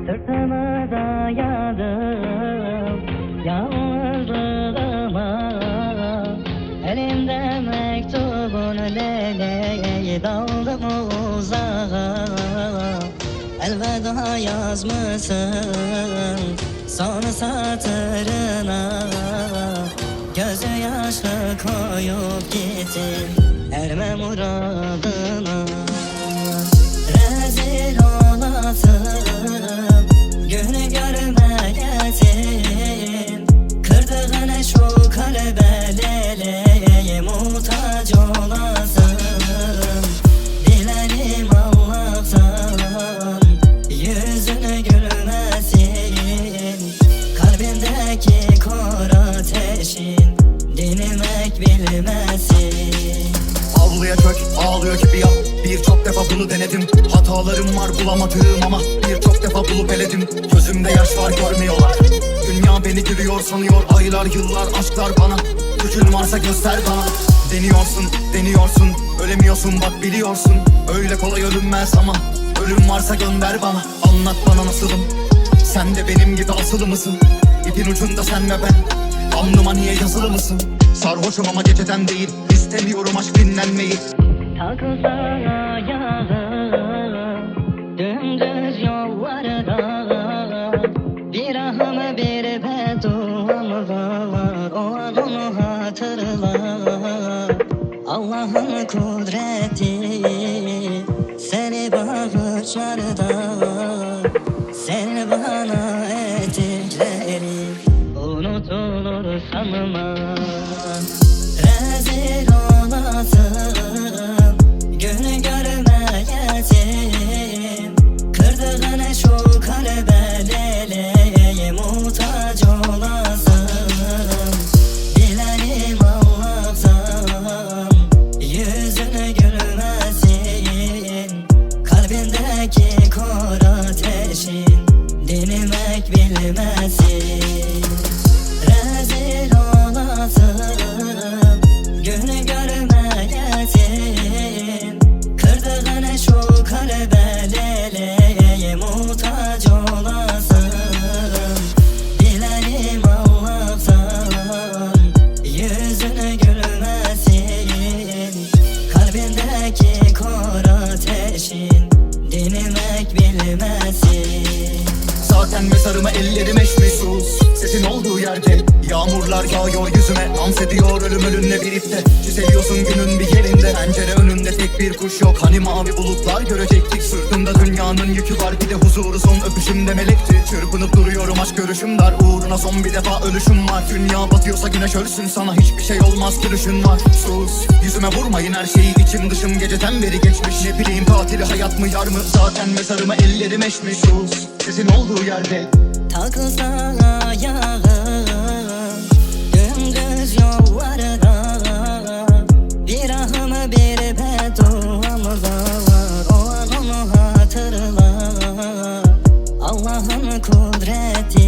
Sırtımı dayadım yalnızlığıma, elimde mektubun leleği, daldım uzağa. Elveda yazmışsın son satırına, gözü yaşlı koyup gittin erme muradına. Rezil olasın günü görmeyesin, kırdığın şu kalbe leleğe muhtaç olasın. Dilerim Allah'tan yüzünü gülmesin, kalbindeki kor ateşin dinmek bilmesin. Avluya kök, ağlıyor gibi ya. Birçok defa bunu denedim. Hatalarım var bulamadığım ama birçok defa bulup eledim. Gözümde yaş var görmüyorlar. Dünya beni gülüyor sanıyor. Aylar yıllar aşklar bana. Gücün varsa göster bana. Deniyorsun, deniyorsun. Ölemiyorsun bak biliyorsun. Öyle kolay ölünmez ama ölüm varsa gönder bana. Anlat bana nasılım. Sen de benim gibi asılı mısın? İpin ucunda sen ve ben. Alnıma niye yazılı mısın? Sarhoşum ama geceden değil. İstemiyorum aşk dinlenmeyi. Takılsana ayağım dümdüz yollarda, bir ahım bir bedduam var, o an onu hatırla. Allah'ın kudreti seni bağışlar da, sen bana ettikleri unutulur sanma. Rezil olasın günü görmeyesin, kırdığın şu kalbe leleğe muhtaç olasın. Dilerim Allah'tan yüzünü gülmesin, kalbindeki kor ateşin dinmek bilmesin. Rezil olasın günü görmeyesin, kırdığın şu kalbe leleğe muhtaç olasın. Dilerim Allah'tan yüzünü gülmesin, kalbindeki kor ateşin dinmek bilmesin. Zaten mezarıma ellerim eşmiş. Sus, sesin olduğu yerde yağmurlar yağıyor yüzüme. Dans ediyor ölüm ölümle birlikte. Çizeliyorsun günün bir yerinde. Pencere önünde tek bir kuş yok. Hani mavi bulutlar görecektik. Sırtımda dünyanın yükü var. Bir de huzuru son öpüşümde melekti. Çırpınıp duruyorum aşk görüşüm dar. Uğruna son bir defa ölüşüm var. Dünya batıyorsa güneş ölsün, sana hiçbir şey olmaz gülüşün var. Sus, yüzüme vurmayın her şeyi, içim dışım geceden beri geçmiş. Ne bileyim tatili hayat mı yar mı, zaten mezarıma ellerim eşmiş. Sus, sesin olduğu yerde takılsana ayağım dümdüz yollarda, bir ahım bir bedduam var, o an onu hatırla. Allah'ın kudreti